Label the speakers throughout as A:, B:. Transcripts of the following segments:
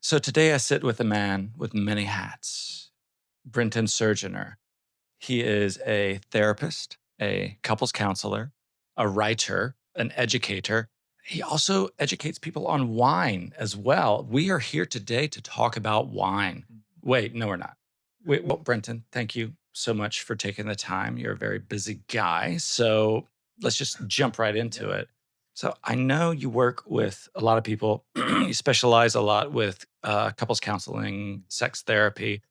A: So today I sit with a man with many hats, Brenton Surgeoner. He is a therapist, a couples counselor, a writer, an educator. He also educates people on wine as well. We are here today to talk about wine. Wait, no, we're not. Wait, well, Brenton, thank you so much for taking the time. You're a very busy guy. So let's just jump right into
B: Yeah.
A: it. So I know you work with a lot of people. You specialize a lot with couples counseling, sex therapy.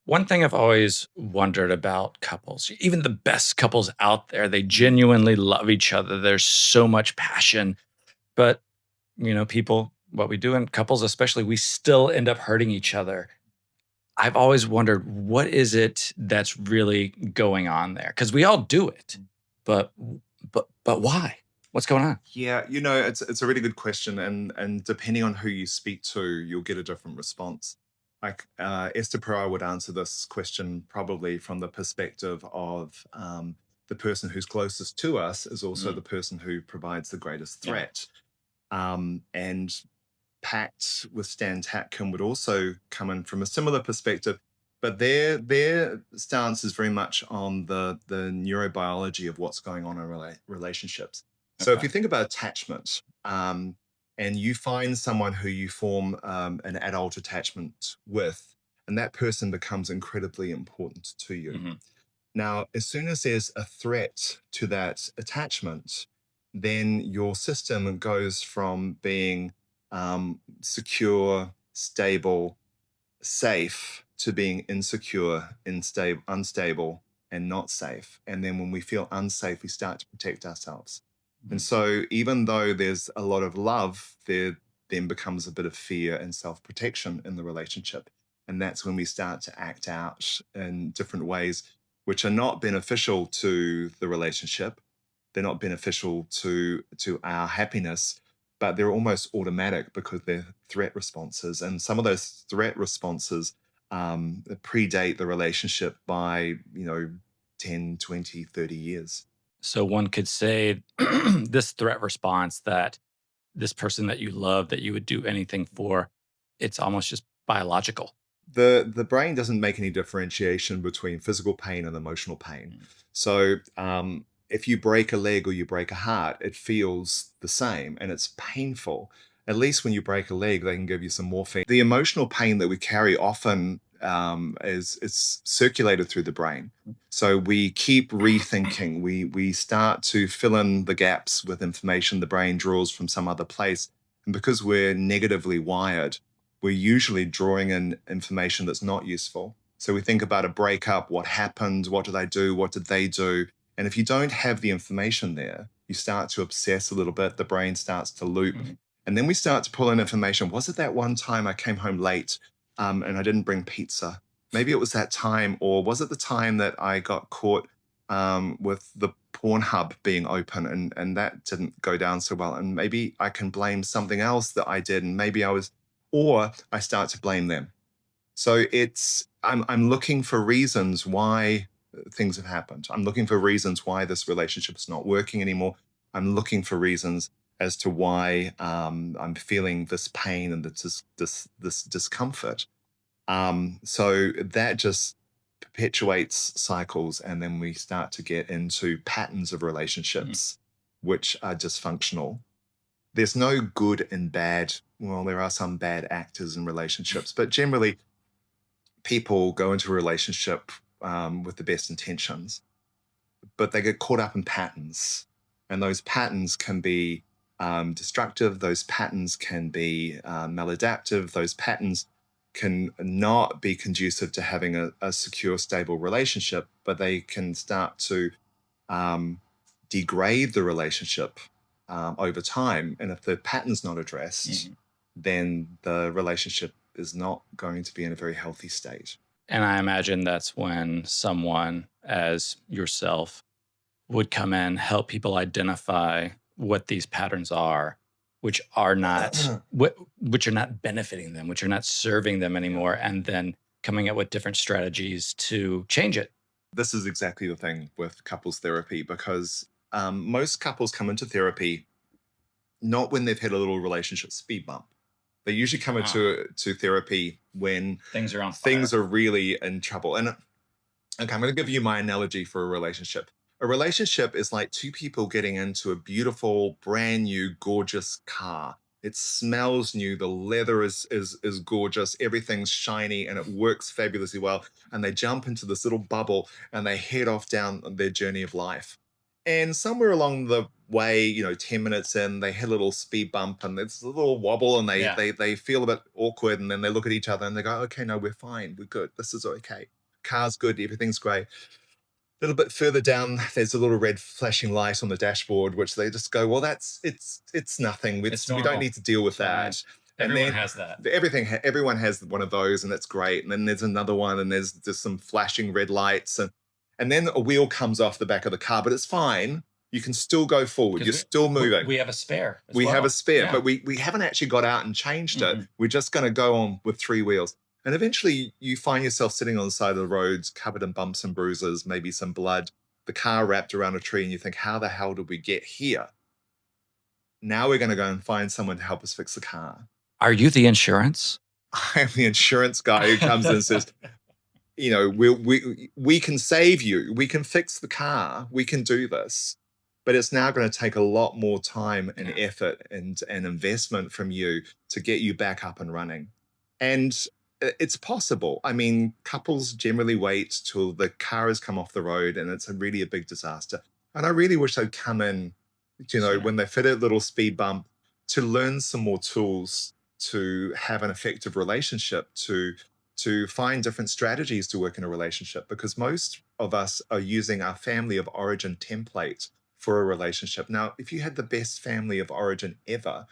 A: One thing I've always wondered about couples, even the best couples out there, they
B: Mm.
A: genuinely love each other. There's so much passion. But, people, what we do in couples, especially, we still end up hurting each other. I've always wondered, what is it that's really going on there? Because we all do it, but but why? What's going on?
B: Yeah, it's a really good question, and depending on who you speak to, you'll get a different response. Like Esther Perel would answer this question probably from the perspective of the person who's closest to us is also
A: Mm,
B: the person who provides the greatest
A: yeah.
B: threat. And Pact with Stan Tatkin would also come in from a similar perspective, but their stance is very much on the neurobiology of what's going on in relationships. So if
A: Okay.
B: you think about attachment, and you find someone who you form an adult attachment with, and that person becomes incredibly important to you.
A: Hmm.
B: Now, as soon as there's a threat to that attachment, then your system goes from being secure, stable, safe to being insecure, unstable, and not safe. And then when we feel unsafe, we start to protect ourselves. And so, even though there's a lot of love, there then becomes a bit of fear and self protection in the relationship. And that's when we start to act out in different ways, which are not beneficial to the relationship. They're not beneficial to our happiness, but they're almost automatic because they're threat responses. And some of those threat responses predate the relationship by, 10, 20, 30 years.
A: So one could say this threat response that this person that you love, that you would do anything for, it's almost just biological.
B: The brain doesn't make any differentiation between physical pain and emotional pain.
A: Mm,
B: So if you break a leg or you break a heart, it feels the same and it's painful. At least when you break a leg, they can give you some morphine. The emotional pain that we carry often is it's circulated through the brain. So we keep rethinking. We start to fill in the gaps with information the brain draws from some other place. And because we're negatively wired, we're usually drawing in information that's not useful. So we think about a breakup, what happened, what did I do, what did they do? And if you don't have the information there, you start to obsess a little bit, the brain starts to loop.
A: mhm.
B: And then we start to pull in information. Was it that one time I came home late and I didn't bring pizza? Maybe it was that time, or was it the time that I got caught with the Pornhub being open and that didn't go down so well? And maybe I can blame something else that I did, and maybe I was or I start to blame them. So I'm looking for reasons why things have happened. I'm looking for reasons why this relationship is not working anymore. I'm looking for reasons as to why I'm feeling this pain and this discomfort. So that just perpetuates cycles, and then we start to get into patterns of
A: Mhm.
B: relationships which are dysfunctional. There's no good and bad. Well, there are some bad actors in relationships, but generally, people go into a relationship with the best intentions, but they get caught up in patterns. And those patterns can be destructive, those patterns can be maladaptive, those patterns can not be conducive to having a secure, stable relationship, but they can start to um, degrade the relationship over time. And if the pattern's not addressed,
A: Mhm.
B: then the relationship is not going to be in a very healthy state.
A: And I imagine that's when someone as yourself would come in, help people identify what these patterns are, which are not benefiting them, which are not serving them
B: Yeah.
A: anymore, and then coming up with different strategies to change it.
B: This is exactly the thing with couples therapy because most couples come into therapy not when they've had a little relationship speed bump. They usually come into therapy when
A: Things are on fire.
B: things are really in trouble. And okay, I'm going to give you my analogy for a relationship. A relationship is like two people getting into a beautiful, brand new, gorgeous car. It smells new. The leather is gorgeous. Everything's shiny and it works fabulously well. And they jump into this little bubble and they head off down their journey of life. And somewhere along the way, 10 minutes in, they hit a little speed bump and it's a little wobble and
A: Yeah.
B: they feel a bit awkward and then they look at each other and they go, okay, no, we're fine. We're good. This is okay. Car's good. Everything's great. A little bit further down, there's a little red flashing light on the dashboard, which they just go, well, it's nothing.
A: It's
B: We don't
A: normal.
B: need to deal with
A: It's fine.
B: that. And
A: Everyone
B: then
A: has that.
B: everyone has one of those, and that's great. And then there's another one, and there's just some flashing red lights, and then a wheel comes off the back of the car, but it's fine. You can still go forward. You're
A: Because
B: still moving.
A: we have a spare as
B: We have a
A: well.
B: spare,
A: Yeah.
B: but we haven't actually got out and changed it.
A: Mhm.
B: We're just going to go on with three wheels. And eventually you find yourself sitting on the side of the road, covered in bumps and bruises, maybe some blood, the car wrapped around a tree, and you think, how the hell did we get here? Now we're going to go and find someone to help us fix the car.
A: Are you the insurance?
B: I'm the insurance guy who comes in and says, we can save you. We can fix the car. We can do this. But it's now going to take a lot more time and effort and investment from you to get you back up and running. And it's possible. I mean, couples generally wait till the car has come off the road and it's really a big disaster. And I really wish they'd come in,
A: Sooner.
B: when they fit a little speed bump, to learn some more tools to have an effective relationship, to find different strategies to work in a relationship, because most of us are using our family of origin template for a relationship. Now, if you had the best family of origin ever,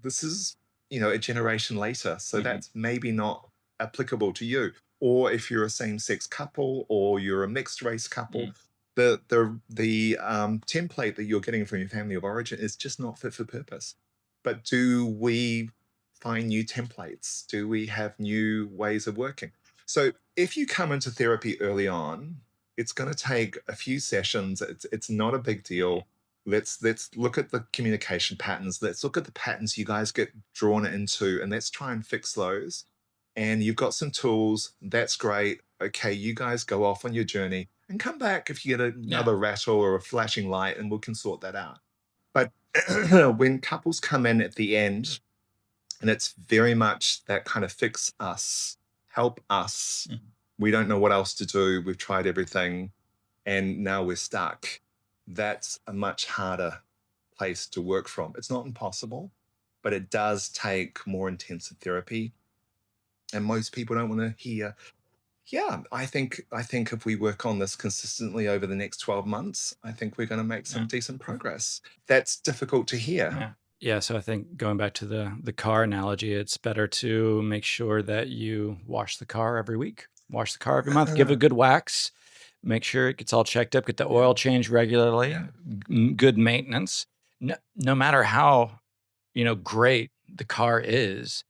B: this is, a generation later. So that's maybe not applicable to you. Or if you're a same-sex couple or you're a mixed race couple, the template that you're getting from your family of origin is just not fit for purpose. But do we find new templates? Do we have new ways of working? So if you come into therapy early on, it's going to take a few sessions. It's not a big deal. Let's look at the communication patterns. Let's look at the patterns you guys get drawn into, and let's try and fix those. And you've got some tools. That's great. Okay, you guys go off on your journey and come back if you get another rattle or a flashing light, and we can sort that out. But when couples come in at the end, and it's very much that kind of fix us, help us. We don't know what else to do. We've tried everything and now we're stuck. That's a much harder place to work from. It's not impossible, but it does take more intensive therapy. And most people don't want to hear, yeah, I think if we work on this consistently over the next 12 months, I think we're going to make some decent progress. That's difficult to hear.
A: Yeah, so I think going back to the car analogy, it's better to make sure that you wash the car every week, wash the car every month, give it a good wax, make sure it gets all checked up, get the oil changed regularly, good maintenance. No matter how, great the car is,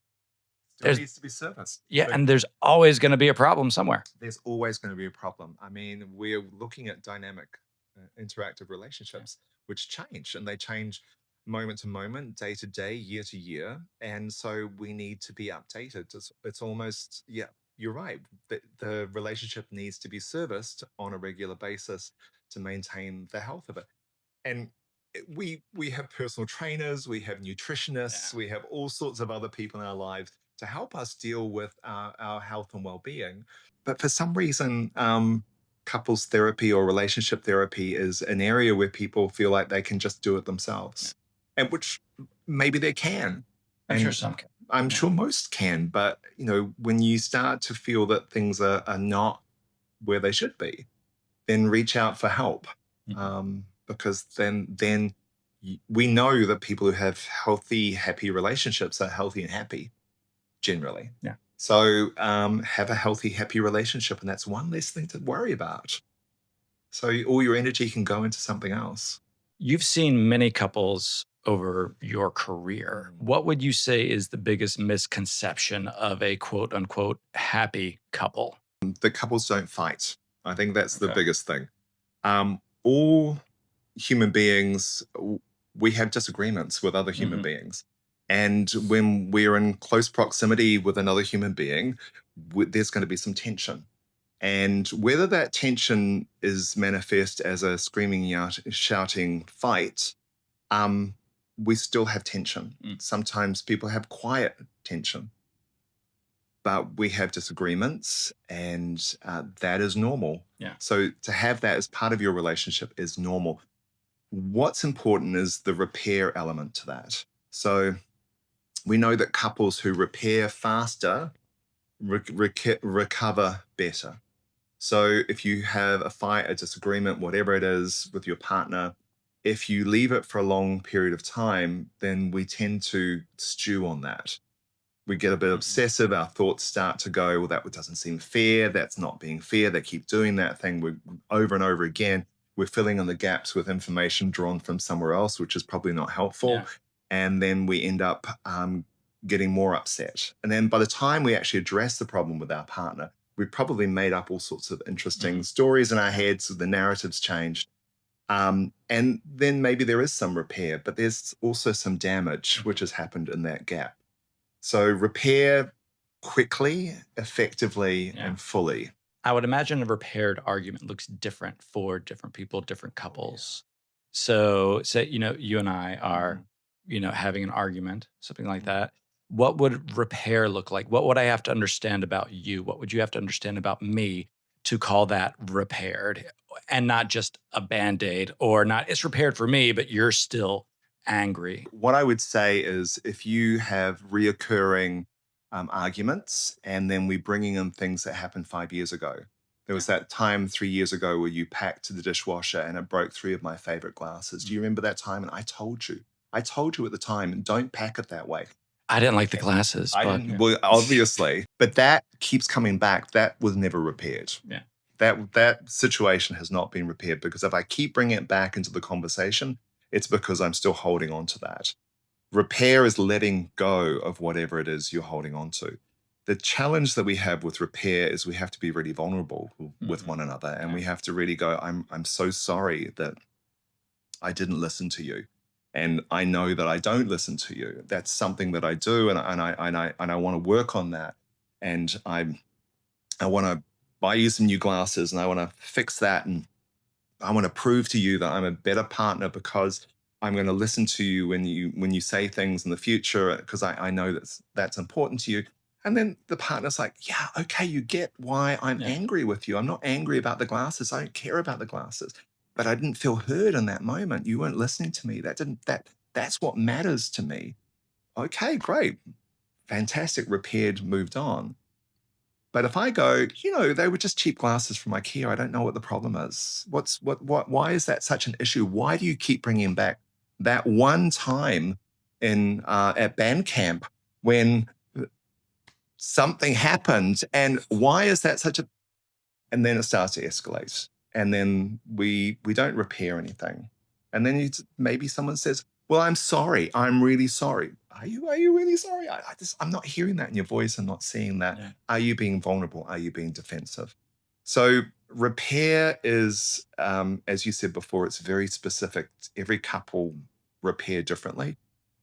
B: Still needs to be serviced.
A: Yeah, and there's always going to be a problem somewhere.
B: There's always going to be a problem. I mean, we're looking at dynamic, interactive relationships, which change, and they change moment to moment, day to day, year to year. And so we need to be updated. It's almost, yeah, you're right. The relationship needs to be serviced on a regular basis to maintain the health of it. And we have personal trainers, we have nutritionists, we have all sorts of other people in our lives to help us deal with our health and well-being. But for some reason, couples therapy or relationship therapy is an area where people feel like they can just do it themselves, and which maybe they can.
A: I'm sure some can.
B: I'm sure most can, but when you start to feel that things are not where they should be, then reach out for help. Because then we know that people who have healthy, happy relationships are healthy and happy generally.
A: Yeah.
B: So have a healthy, happy relationship, and that's one less thing to worry about. So all your energy can go into something else.
A: You've seen many couples over your career. What would you say is the biggest misconception of a quote unquote happy couple?
B: The couples don't fight. I think that's the biggest thing. All human beings, we have disagreements with other human beings. And when we're in close proximity with another human being, there's going to be some tension. And whether that tension is manifest as a screaming, shouting fight, um, we still have tension. Sometimes people have quiet tension, but we have disagreements, and that is normal.
A: Yeah.
B: So to have that as part of your relationship is normal. What's important is the repair element to that. So we know that couples who repair faster recover better. So if you have a fight, a disagreement, whatever it is with your partner, if you leave it for a long period of time, then we tend to stew on that. We get a bit obsessive. Our thoughts start to go, well, that doesn't seem fair. That's not being fair. They keep doing that thing over and over again. We're filling in the gaps with information drawn from somewhere else, which is probably not helpful.
A: Yeah.
B: And then we end up getting more upset. And then by the time we actually address the problem with our partner, we've probably made up all sorts of interesting stories in our heads. So the narrative's changed. And then maybe there is some repair, but there's also some damage which has happened in that gap. So repair quickly, effectively, and fully.
A: I would imagine a repaired argument looks different for different people, different couples. So say, you and I are, having an argument, something like that. What would repair look like? What would I have to understand about you? What would you have to understand about me to call that repaired and not just a Band-Aid or not, it's repaired for me, but you're still angry?
B: What I would say is if you have reoccurring arguments and then we're bringing in things that happened 5 years ago. There was that time 3 years ago where you packed the dishwasher and it broke 3 of my favorite glasses. Do you remember that time? And I told you at the time, don't pack it that way.
A: I didn't like the glasses.
B: I didn't, well, obviously, but that keeps coming back. That was never repaired.
A: Yeah.
B: That situation has not been repaired, because if I keep bringing it back into the conversation, it's because I'm still holding on to that. Repair is letting go of whatever it is you're holding on to. The challenge that we have with repair is we have to be really vulnerable with one another, and we have to really go, I'm so sorry that I didn't listen to you. And I know that I don't listen to you. That's something that I do, and I want to work on that. And I want to buy you some new glasses, and I want to fix that, and I want to prove to you that I'm a better partner because I'm going to listen to you when you say things in the future, because I know that's important to you. And then the partner's like, yeah, okay, you get why I'm angry with you. I'm not angry about the glasses. I don't care about the glasses. But I didn't feel heard in that moment. You weren't listening to me. That's what matters to me. Okay, great. Fantastic. Repaired, moved on. But if I go, they were just cheap glasses from IKEA. I don't know what the problem is. Why is that such an issue? Why do you keep bringing back that one time at band camp when something happened? And why is that such a... And then it starts to escalate. And then we don't repair anything. And then maybe someone says, well, I'm sorry. I'm really sorry. Are you really sorry? I'm not hearing that in your voice. I'm not seeing that. Yeah. Are you being vulnerable? Are you being defensive? So repair is, as you said before, it's very specific. Every couple repair differently.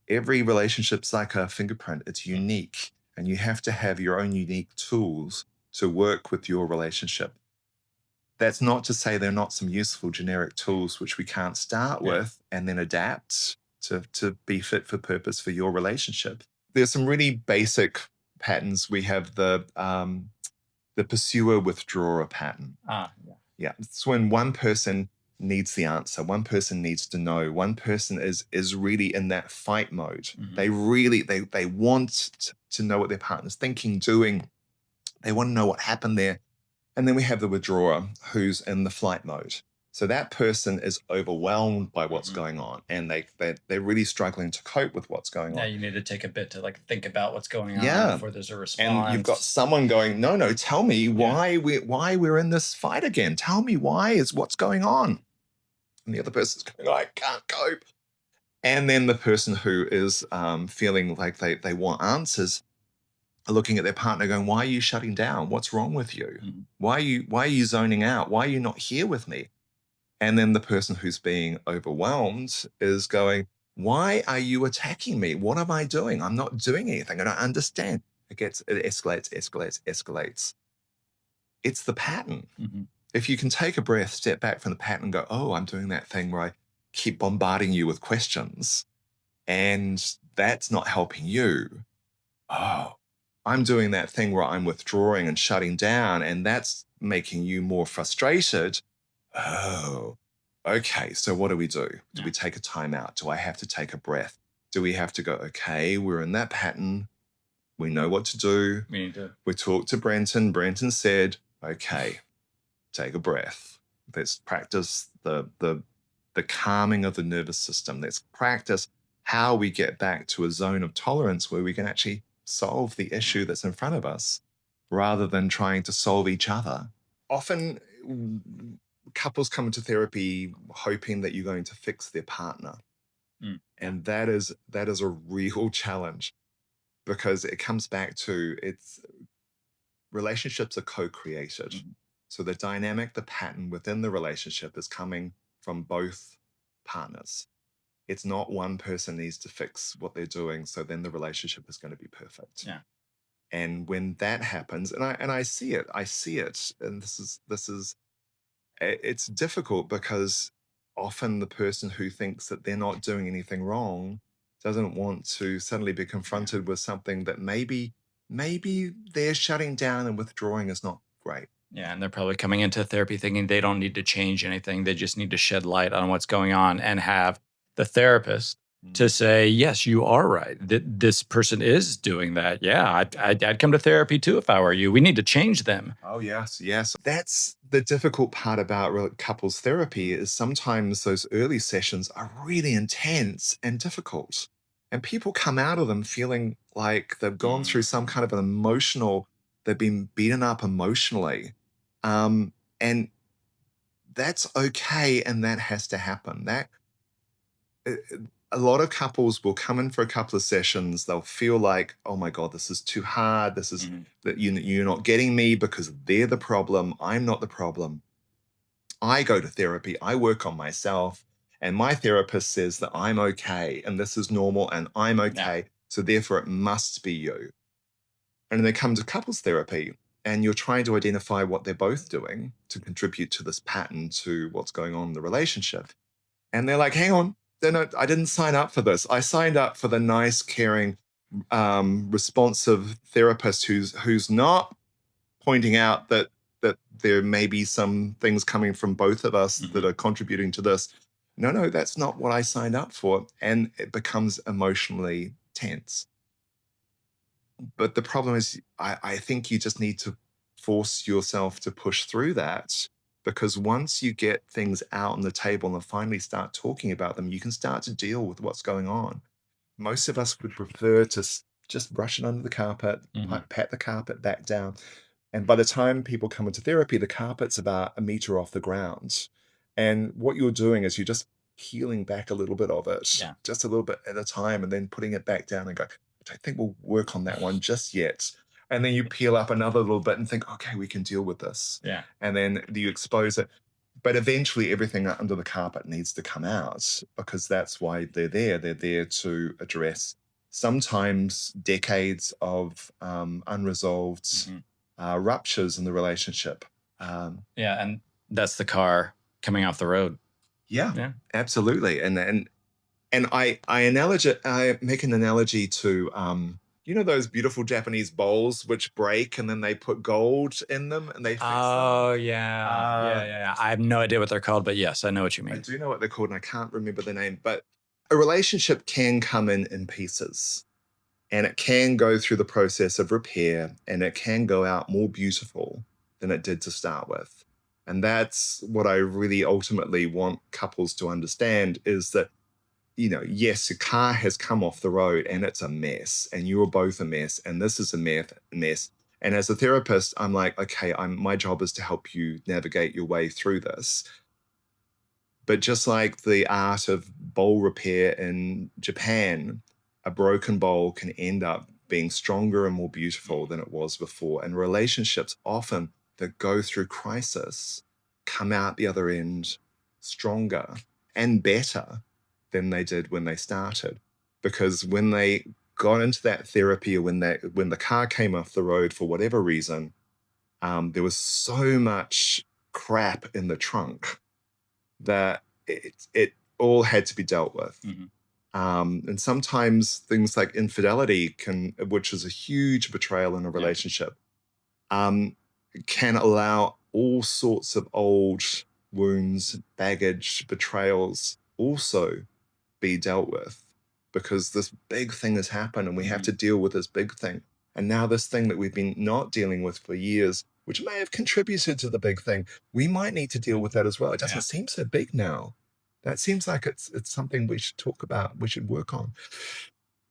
B: Every relationship's like a fingerprint. It's unique. And you have to have your own unique tools to work with your relationship. That's not to say there are not some useful generic tools which we can't start with and then adapt to be fit for purpose for your relationship. There's some really basic patterns. We have the pursuer-withdrawer pattern. Yeah. It's when one person needs the answer, one person needs to know, one person is really in that fight mode. They really they want to know what their partner's thinking, doing. They want to know what happened there. And then we have the withdrawer who's in the flight mode. So that person is overwhelmed by what's going on, and they're really struggling to cope with what's going on.
A: Yeah, you need to take a bit to think about what's going on before there's a response.
B: And you've got someone going, no, tell me why we're in this fight again. Tell me what's going on. And the other person's going, I can't cope. And then the person who is feeling like they want answers are looking at their partner going, why are you shutting down? What's wrong with you? Why are you zoning out? Why are you not here with me? And then the person who's being overwhelmed is going, Why are you attacking me? What am I doing? I'm not doing anything. I don't understand. It escalates, escalates, escalates. It's the pattern.
A: Mhm.
B: If you can take a breath, step back from the pattern and go, oh, I'm doing that thing where I keep bombarding you with questions and that's not helping you. Oh, I'm doing that thing where I'm withdrawing and shutting down and that's making you more frustrated. Oh, okay. So what do we do? Do
A: Yeah.
B: we take a time out? Do I have to take a breath? Do we have to go, okay, we're in that pattern. We know what to do.
A: We need to.
B: We talked to Brenton. Brenton said, okay, take a breath. Let's practice the calming of the nervous system. Let's practice how we get back to a zone of tolerance where we can actually solve the issue that's in front of us rather than trying to solve each other. Often couples come into therapy hoping that you're going to fix their partner.
A: Yeah.
B: And that is a real challenge because it comes back to it's relationships are co-created.
A: Mhm.
B: So the dynamic, the pattern within the relationship is coming from both partners. It's not one person needs to fix what they're doing, so then the relationship is going to be perfect.
A: Yeah.
B: And when that happens, and I see it, and this is it's difficult because often the person who thinks that they're not doing anything wrong doesn't want to suddenly be
A: Yeah.
B: confronted with something that maybe they're shutting down and withdrawing is not great.
A: Yeah, and they're probably coming into therapy thinking they don't need to change anything. They just need to shed light on what's going on and have the therapist to say, "Yes, you are right. This person is doing that. Yeah, I'd come to therapy too if I were you. We need to change them."
B: Oh yes, yes. That's the difficult part about couples therapy is sometimes those early sessions are really intense and difficult. And people come out of them feeling like they've gone through some kind of an emotional, they've been beaten up emotionally. And that's okay and that has to happen. That uh, a lot of couples will come in for a couple of sessions. They'll feel like, oh my God, this is too hard. This is
A: Mhm.
B: that you're not getting me because they're the problem. I'm not the problem. I go to therapy. I work on myself. And my therapist says that I'm okay and this is normal and I'm
A: Yeah.
B: okay. So therefore, it must be you. And then they come to couples therapy and you're trying to identify what they're both doing to contribute to this pattern to what's going on in the relationship. And they're like, hang on, I didn't sign up for this. I signed up for the nice, caring, responsive therapist who's not pointing out that there may be some things coming from both of us that
A: Mhm.
B: are contributing to this. No, that's not what I signed up for. And it becomes emotionally tense. But the problem is, I think you just need to force yourself to push through that because once you get things out on the table and finally start talking about them, you can start to deal with what's going on. Most of us would prefer to just brush it under the carpet,
A: Mhm.
B: pat the carpet back down. And by the time people come into therapy, the carpet's about a meter off the ground. And what you're doing is you're just peeling back a little bit of it,
A: Yeah.
B: just a little bit at a time, and then putting it back down and go, I don't think we'll work on that one just yet. And then you peel up another little bit and think, okay, we can deal with this.
A: Yeah.
B: And then you expose it. But eventually, everything under the carpet needs to come out because that's why they're there. They're there to address sometimes decades of unresolved
A: Mhm.
B: ruptures in the relationship. Um,
A: Yeah, and that's the car coming off the road.
B: yeah,
A: Yeah.
B: absolutely. And I make an analogy to you know those beautiful Japanese bowls which break and then they put gold in them and they fix them.
A: Oh, yeah.
B: Uh,
A: Yeah. I have no idea what they're called, but yes, I know what you
B: I
A: mean.
B: do know what they're called and I can't remember the name, but a relationship can come in pieces and it can go through the process of repair and it can go out more beautiful than it did to start with. And that's what I really ultimately want couples to understand is that, yes, your car has come off the road and it's a mess and you're both a mess and this is a mess. And as a therapist, I'm like, okay, my job is to help you navigate your way through this. But just like the art of bowl repair in Japan, a broken bowl can end up being stronger and more beautiful than it was before. And relationships often that go through crisis come out the other end stronger and better. than they did when they started. Because when they got into that therapy, or when the car came off the road for whatever reason, there was so much crap in the trunk that it all had to be dealt with. And sometimes things like infidelity which is a huge betrayal in a relationship, um, can allow all sorts of old wounds, baggage, betrayals also be dealt with, because this big thing has happened and we have to deal with this big thing. And now this thing that we've been not dealing with for years, which may have contributed to the big thing, we might need to deal with that as well. It doesn't seem so big now. That seems like it's something we should talk about, we should work on.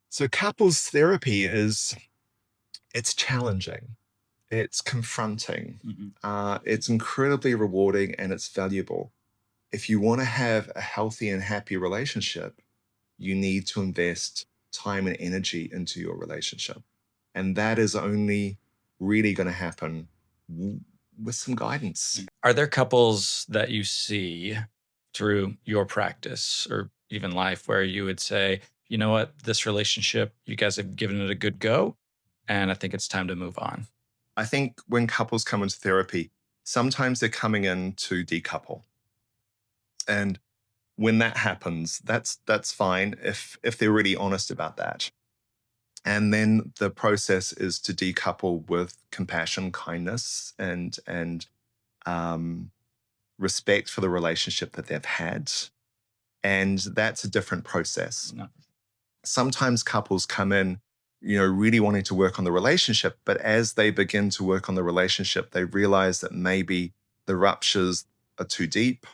B: So couples therapy it's challenging, it's confronting, it's incredibly rewarding, and it's valuable. If you want to have a healthy and happy relationship, you need to invest time and energy into your relationship. And that is only really going to happen with some guidance.
A: Are there couples that you see through your practice or even life where you would say, you know what, this relationship, you guys have given it a good go, and I think it's time to move on?
B: I think when couples come into therapy, sometimes they're coming in to decouple. And when that happens, that's fine if they're really honest about that. And then the process is to decouple with compassion, kindness, and respect for the relationship that they've had. And that's a different process.
A: No.
B: Sometimes couples come in, really wanting to work on the relationship, but as they begin to work on the relationship, they realize that maybe the ruptures are too deep,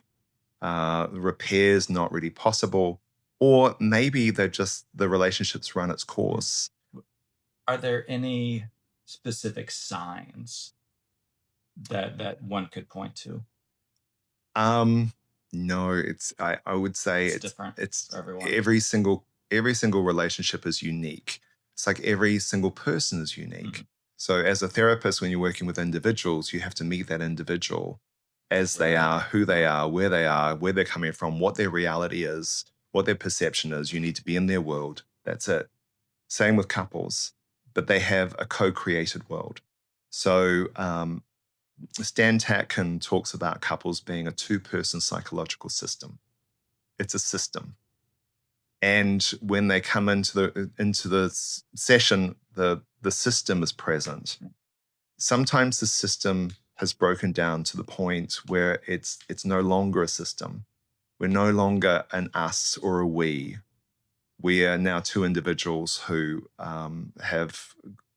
B: repairs not really possible, or maybe the relationship's run its course.
A: Are there any specific signs that one could point to?
B: No, I would say
A: It's different for everyone.
B: Every single relationship is unique. It's like every single person is unique. So as a therapist, when you're working with individuals, you have to meet that individual as they are, who they are, where they're coming from, what their reality is, what their perception is. You need to be in their world. That's it. Same with couples, but they have a co-created world. So Stan Tatkin talks about couples being a two-person psychological system. It's a system. And when they come into the session, the system is present. Sometimes the system has broken down to the point where it's no longer a system. We're no longer an us or a we. We are now two individuals who have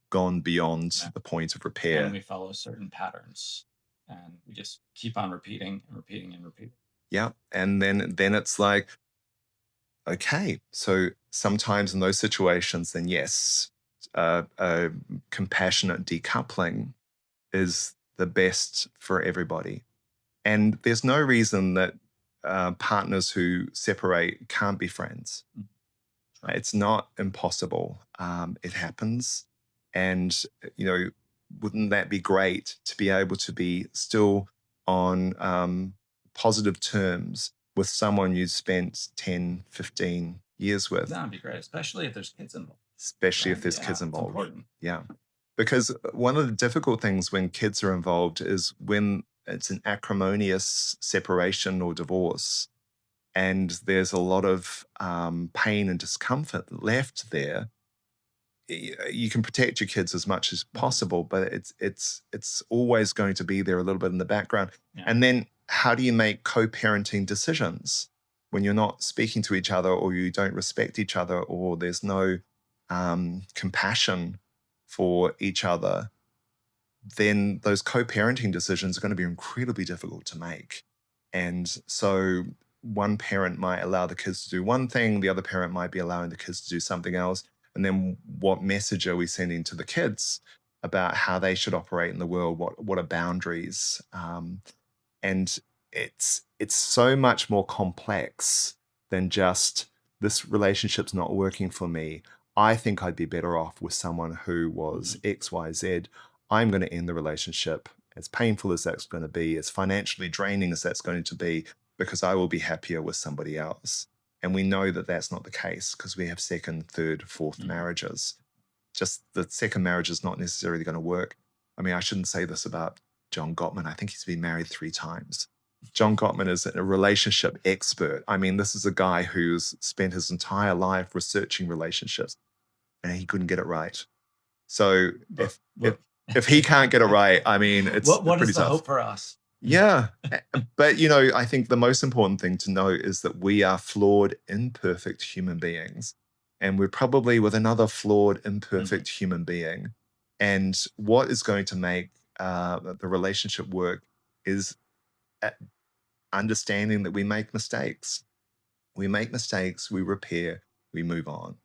B: gone beyond the point of repair.
A: And we follow certain patterns, and we just keep on repeating and repeating and repeating.
B: Yeah. And then it's like, okay, so sometimes in those situations, then yes, a compassionate decoupling is the best for everybody. And there's no reason that partners who separate can't be friends.
A: Sure.
B: It's not impossible. It happens. And, wouldn't that be great to be able to be still on positive terms with someone you spent 10, 15 years with?
A: That would be great, especially if there's kids involved.
B: Especially if there's kids
A: It's
B: involved.
A: important.
B: Yeah. Because one of the difficult things when kids are involved is when it's an acrimonious separation or divorce, and there's a lot of pain and discomfort left there. You can protect your kids as much as possible, but it's always going to be there a little bit in the background.
A: Yeah.
B: And then how do you make co-parenting decisions when you're not speaking to each other, or you don't respect each other, or there's no compassion for each other? Then those co-parenting decisions are going to be incredibly difficult to make. And so one parent might allow the kids to do one thing, the other parent might be allowing the kids to do something else. And then what message are we sending to the kids about how they should operate in the world? What are boundaries? And it's so much more complex than just, this relationship's not working for me. I think I'd be better off with someone who was X, Y, Z. I'm going to end the relationship, as painful as that's going to be, as financially draining as that's going to be, because I will be happier with somebody else. And we know that that's not the case because we have second, third, fourth marriages. Just the second marriage is not necessarily going to work. I mean, I shouldn't say this about John Gottman. I think he's been married 3 times. John Gottman is a relationship expert. I mean, this is a guy who's spent his entire life researching relationships and he couldn't get it right. So if he can't get it right, I mean, it's
A: what
B: pretty
A: is the
B: tough.
A: hope for us?
B: Yeah. But, I think the most important thing to know is that we are flawed, imperfect human beings. And we're probably with another flawed, imperfect human being. And what is going to make the relationship work is understanding that we make mistakes. We make mistakes, we repair, we move on.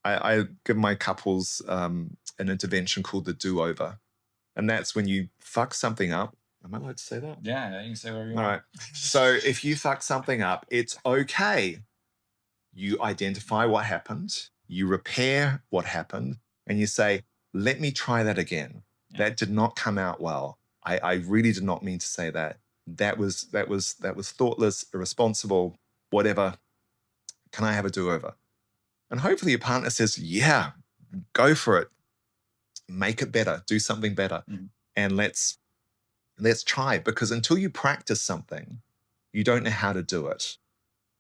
B: I give my couples an intervention called the do-over. And that's when you fuck something up. Am I allowed to say that?
A: Yeah, you can say whatever you
B: All
A: want.
B: right. So if you fuck something up, it's okay. You identify what happened, you repair what happened, and you say, let me try that again.
A: Yeah.
B: That did not come out well. I really did not mean to say that. That was thoughtless, irresponsible, whatever. Can I have a do-over? And hopefully your partner says, yeah, go for it. Make it better, do something better. And let's try, because until you practice something, you don't know how to do it.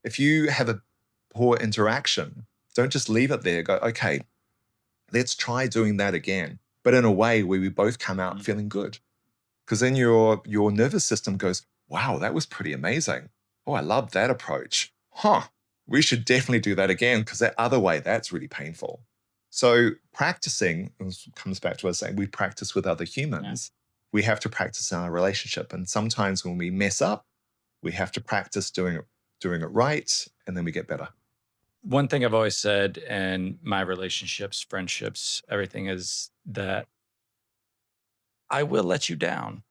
B: If you have a poor interaction, don't just leave it there. Go, okay, let's try doing that again, but in a way where we both come out feeling good. Because then your nervous system goes, wow, that was pretty amazing. Oh, I love that approach. We should definitely do that again, because that other way, that's really painful. So practicing comes back to us saying we practice with other humans. We have to practice in our relationship. And sometimes when we mess up, we have to practice doing it right, and then we get better.
A: One thing I've always said in my relationships, friendships, everything is that I will let you down.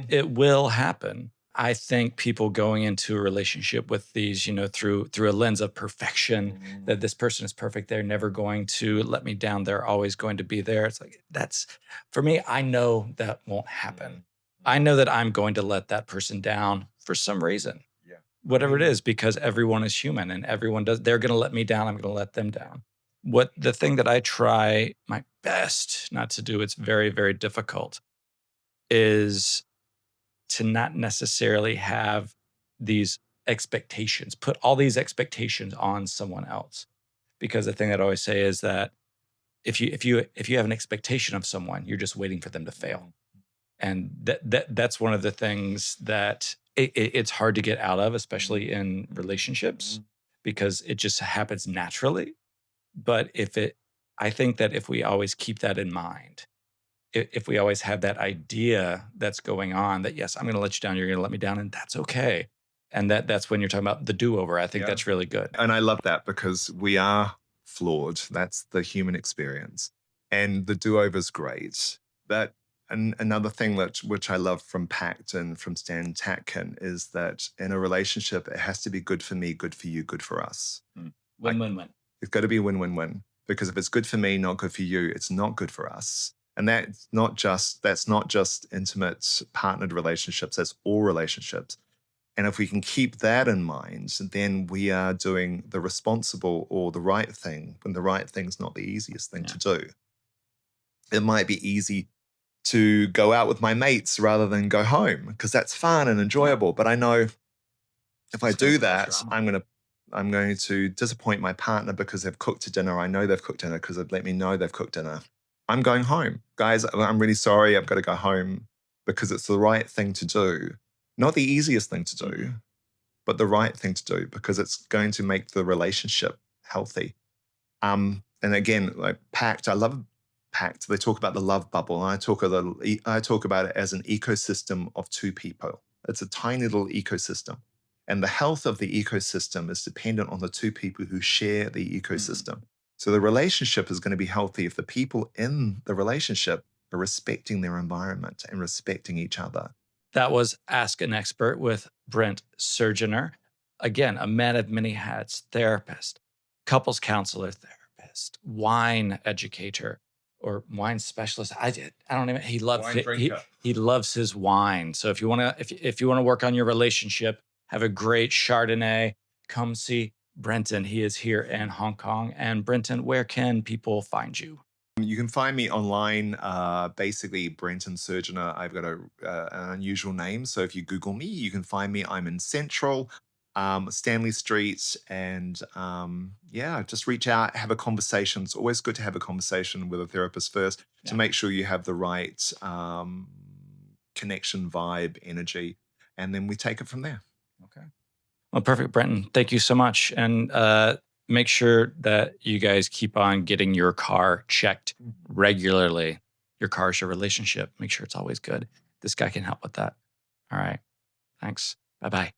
A: It will happen. I think people going into a relationship with these, through a lens of perfection, that this person is perfect, they're never going to let me down, they're always going to be there. It's like, that's, for me, I know that won't happen. I know that I'm going to let that person down for some reason. Whatever it is, because everyone is human and everyone does, they're going to let me down, I'm going to let them down. The thing that I try my best not to do, it's very, very difficult, is to not necessarily have these expectations, put all these expectations on someone else. Because the thing that I always say is that if you have an expectation of someone, you're just waiting for them to fail. And that's one of the things that it's hard to get out of, especially in relationships, because it just happens naturally. But I think that if we always keep that in mind, if we always have that idea that's going on, that yes, I'm going to let you down, you're going to let me down, and that's okay. And that's when you're talking about the do-over. I think that's really good.
B: And I love that, because we are flawed. That's the human experience. And the do-over is great. And another thing which I love from Pact and from Stan Tatkin is that in a relationship, it has to be good for me, good for you, good for us.
A: Win-win-win.
B: It's got to be a win-win-win, because if it's good for me, not good for you, it's not good for us. And that's not just intimate partnered relationships, that's all relationships. And if we can keep that in mind, then we are doing the responsible or the right thing, when the right thing's not the easiest thing to do. It might be easy to go out with my mates rather than go home, because that's fun and enjoyable. But I know if I do that, I'm going to disappoint my partner because they've cooked dinner. I know they've cooked dinner because they've let me know they've cooked dinner. I'm going home. Guys, I'm really sorry. I've got to go home, because it's the right thing to do. Not the easiest thing to do, but the right thing to do, because it's going to make the relationship healthy. And again, like Pact, I love Pact. They talk about the love bubble, and I talk about it as an ecosystem of two people. It's a tiny little ecosystem. And the health of the ecosystem is dependent on the two people who share the ecosystem. So the relationship is going to be healthy if the people in the relationship are respecting their environment and respecting each other.
A: That was Ask an Expert with Brent Surgeoner. Again, a man of many hats, therapist, couples counselor, therapist, wine educator, or wine specialist. I don't even. He loves he loves his wine. So if you want to work on your relationship, have a great Chardonnay, come see Brenton. He is here in Hong Kong. And Brenton, where can people find you?
B: You can find me online, basically Brenton Surgeoner. I've got an unusual name, so if you Google me, you can find me. I'm in Central, Stanley Street, and yeah, just reach out, have a conversation. It's always good to have a conversation with a therapist first to
A: Yeah.
B: make sure you have the right connection, vibe, energy, and then we take it from there.
A: Okay. Well, perfect, Brenton. Thank you so much. And make sure that you guys keep on getting your car checked regularly. Your car is your relationship. Make sure it's always good. This guy can help with that. All right. Thanks. Bye bye.